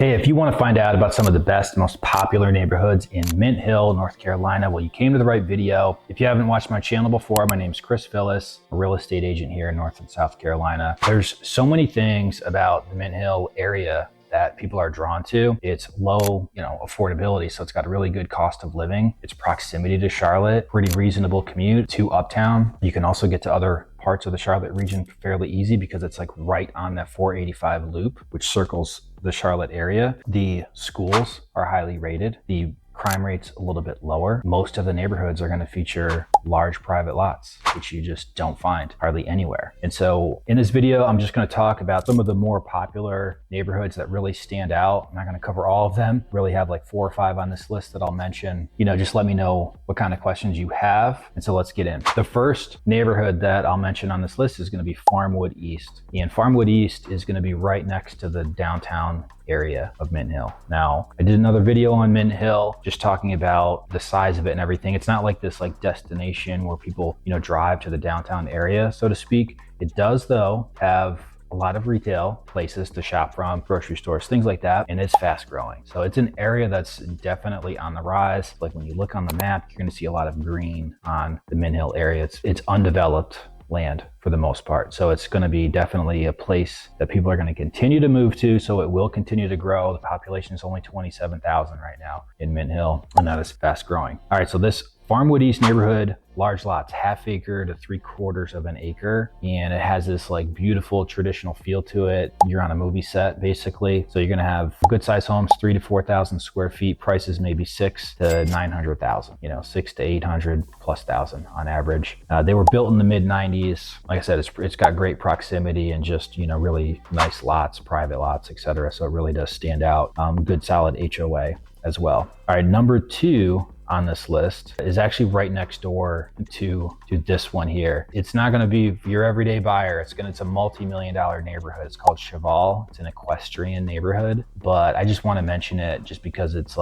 Hey, if you want to find out about some of the best, most popular neighborhoods in Mint Hill, North Carolina, well, you came to the right video. If you haven't watched my channel before, my name's Chris Phyllis, a real estate agent here in North and South Carolina. There's so many things about the Mint Hill area that people are drawn to. It's low, affordability, so it's got a really good cost of living. Its proximity to Charlotte, pretty reasonable commute to Uptown. You can also get to other parts of the Charlotte region fairly easy because it's like right on that 485 loop, which circles the Charlotte area. The schools are highly rated. The crime rate's a little bit lower. Most of the neighborhoods are going to feature large private lots, which you just don't find hardly anywhere. And so in this video, I'm just going to talk about some of the more popular neighborhoods that really stand out. I'm not going to cover all of them. Really have like 4 or 5 on this list that I'll mention. Just let me know what kind of questions you have. And so let's get in. The first neighborhood that I'll mention on this list is going to be Farmwood East. And Farmwood East is going to be right next to the downtown area of Mint Hill. Now, I did another video on Mint Hill just talking about the size of it and everything. It's not like this destination where people, drive to the downtown area, so to speak. It does though have a lot of retail places to shop from, grocery stores, things like that, and it's fast growing. So it's an area that's definitely on the rise. Like when you look on the map, you're gonna see a lot of green on the Mint Hill area. It's undeveloped land for the most part. So it's going to be definitely a place that people are going to continue to move to. So it will continue to grow. The population is only 27,000 right now in Mint Hill, and that is fast growing. All right, so this Farmwood East neighborhood, large lots, 1/2 acre to 3/4 of an acre. And it has this beautiful traditional feel to it. You're on a movie set basically. So you're gonna have good size homes, 3,000 to 4,000 square feet, prices maybe 600,000 to 900,000, 600,000 to 800,000+ on average. They were built in the mid 90s. Like I said, it's got great proximity and just, really nice lots, private lots, etc. So it really does stand out. Good solid HOA as well. All right, number 2 on this list is actually right next door to this one here. It's not going to be your everyday buyer. It's a multi-million-dollar neighborhood. It's called Cheval. It's an equestrian neighborhood, but I just want to mention it just because it's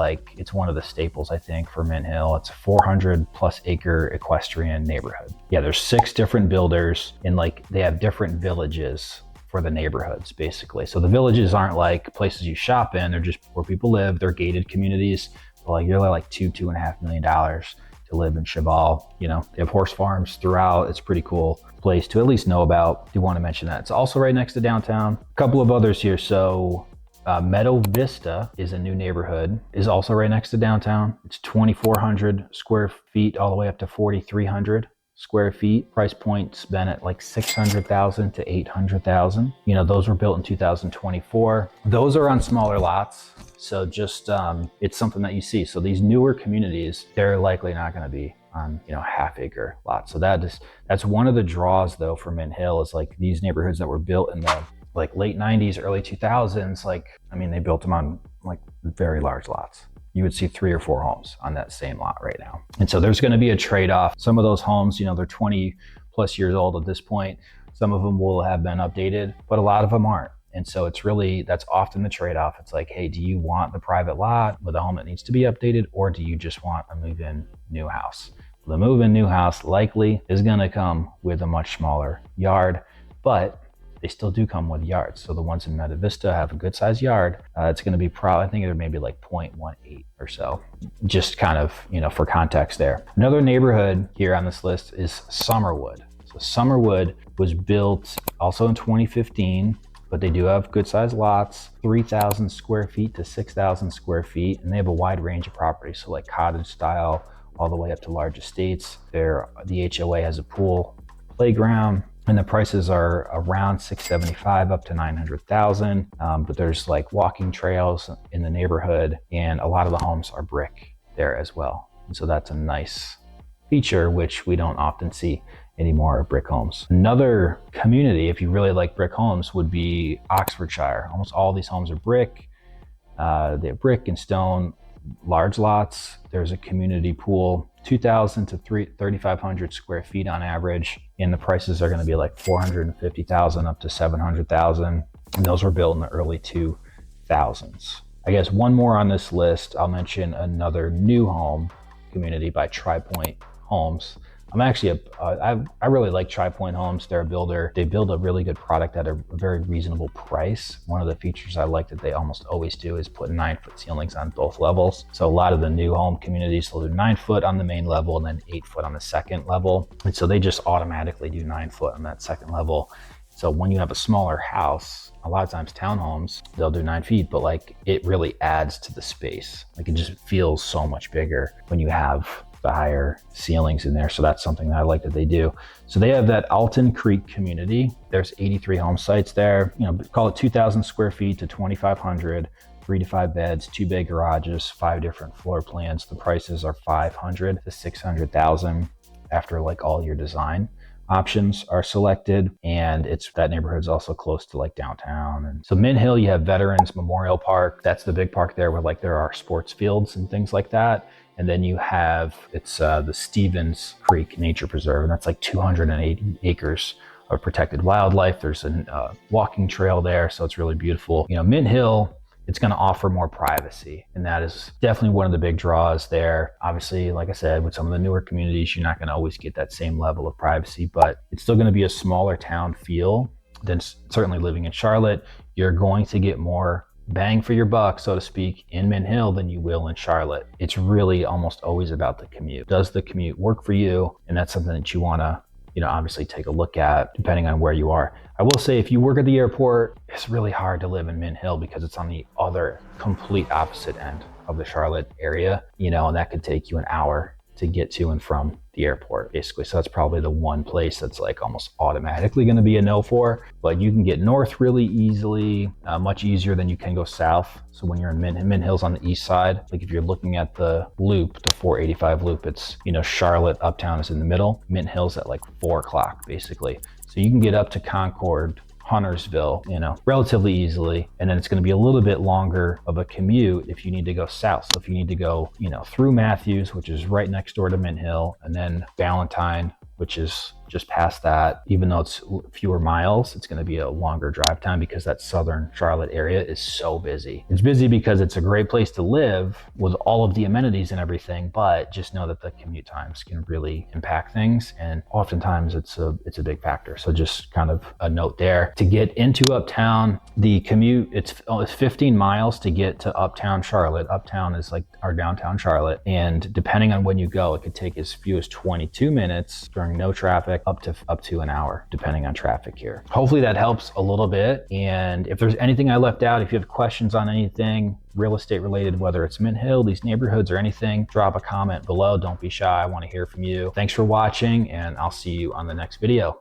one of the staples, I think, for Mint Hill. It's a 400+ acre equestrian neighborhood. Yeah, there's 6 different builders and they have different villages for the neighborhoods basically. So the villages aren't like places you shop in. They're just where people live. They're gated communities. You're like $2.5 million to live in Cheval. They have horse farms throughout. It's a pretty cool place to at least know about. You want to mention that. It's also right next to downtown. A couple of others here. So Meadow Vista is a new neighborhood, is also right next to downtown. It's 2,400 square feet all the way up to 4,300 square feet. Price point's been at like 600,000 to 800,000. Those were built in 2024. Those are on smaller lots. So just, it's something that you see. So these newer communities, they're likely not going to be on, 1/2 acre lots. So that's one of the draws though for Mint Hill is these neighborhoods that were built in the late 90s, early 2000s. They built them on very large lots. You would see 3 or 4 homes on that same lot right now. And so there's going to be a trade-off. Some of those homes, they're 20+ years old at this point. Some of them will have been updated, but a lot of them aren't. And so that's often the trade-off. It's hey, do you want the private lot with a home that needs to be updated, or do you just want a move-in new house? The move-in new house likely is going to come with a much smaller yard, but they still do come with yards. So the ones in Meadow Vista have a good sized yard. It's going to be I think they're maybe 0.18 or so, just kind of, for context there. Another neighborhood here on this list is Summerwood. So Summerwood was built also in 2015, but they do have good sized lots, 3,000 square feet to 6,000 square feet. And they have a wide range of properties. So cottage style all the way up to large estates. The HOA has a pool, playground, and the prices are around 675 up to 900,000. But there's walking trails in the neighborhood, and a lot of the homes are brick there as well. And so that's a nice feature, which we don't often see anymore, brick homes. Another community, if you really like brick homes, would be Oxfordshire. Almost all these homes are brick. They have brick and stone, large lots. There's a community pool, 2,000 to 3,500 square feet on average. And the prices are going to be 450,000 up to 700,000. And those were built in the early 2000s. I guess one more on this list, I'll mention another new home community by Pointe homes. I'm actually I really like Tri Pointe Homes. They're a builder. They build a really good product at a very reasonable price. One of the features I like that they almost always do is put 9-foot ceilings on both levels. So a lot of the new home communities will do 9-foot on the main level and then 8-foot on the second level. And so they just automatically do 9-foot on that second level. So when you have a smaller house, a lot of times townhomes, they'll do 9 feet, but like it really adds to the space. Like it just feels so much bigger when you have the higher ceilings in there. So that's something that I like that they do. So they have that Alton Creek community. There's 83 home sites there, you know, call it 2,000 square feet to 2,500, 3 to 5 beds, 2 big garages, 5 different floor plans. The prices are 500 to 600,000 after like all your design options are selected, and that neighborhood's also close to like downtown. And so Mint Hill, you have Veterans Memorial Park. That's the big park there where like there are sports fields and things like that. And then you have, the Stevens Creek Nature Preserve, and that's like 280 acres of protected wildlife. There's a walking trail there, so it's really beautiful. You know, Mint Hill, it's going to offer more privacy, and that is definitely one of the big draws there. Obviously, like I said, with some of the newer communities, you're not going to always get that same level of privacy, but it's still going to be a smaller town feel than certainly living in Charlotte. You're going to get more bang for your buck, so to speak, in Mint Hill than you will in Charlotte. It's really almost always about the commute. Does the commute work for you? And that's something that you want to, you know, obviously take a look at depending on where you are. I will say, if you work at the airport, it's really hard to live in Mint Hill because it's on the other complete opposite end of the Charlotte area, you know, and that could take you an hour to get to and from the airport, basically. So that's probably the one place that's like almost automatically going to be a no for. But you can get north really easily, much easier than you can go south. So when you're in Mint Hill's on the east side, like if you're looking at the loop, the 485 loop, it's, you know, Charlotte, Uptown is in the middle. Mint Hill's at like 4 o'clock, basically. So you can get up to Concord, Huntersville, you know, relatively easily. And then it's going to be a little bit longer of a commute if you need to go south. So if you need to go, you know, through Matthews, which is right next door to Mint Hill, and then Valentine, which is just past that, even though it's fewer miles, it's going to be a longer drive time because that southern Charlotte area is so busy. It's busy because it's a great place to live with all of the amenities and everything, but just know that the commute times can really impact things, and oftentimes it's a big factor. So just kind of a note there. To get into Uptown, the commute, it's 15 miles to get to Uptown Charlotte. Uptown is like our downtown Charlotte, and depending on when you go, it could take as few as 22 minutes during no traffic, up to an hour, depending on traffic here. Hopefully that helps a little bit. And if there's anything I left out, if you have questions on anything real estate related, whether it's Mint Hill, these neighborhoods, or anything, drop a comment below. Don't be shy. I want to hear from you. Thanks for watching, and I'll see you on the next video.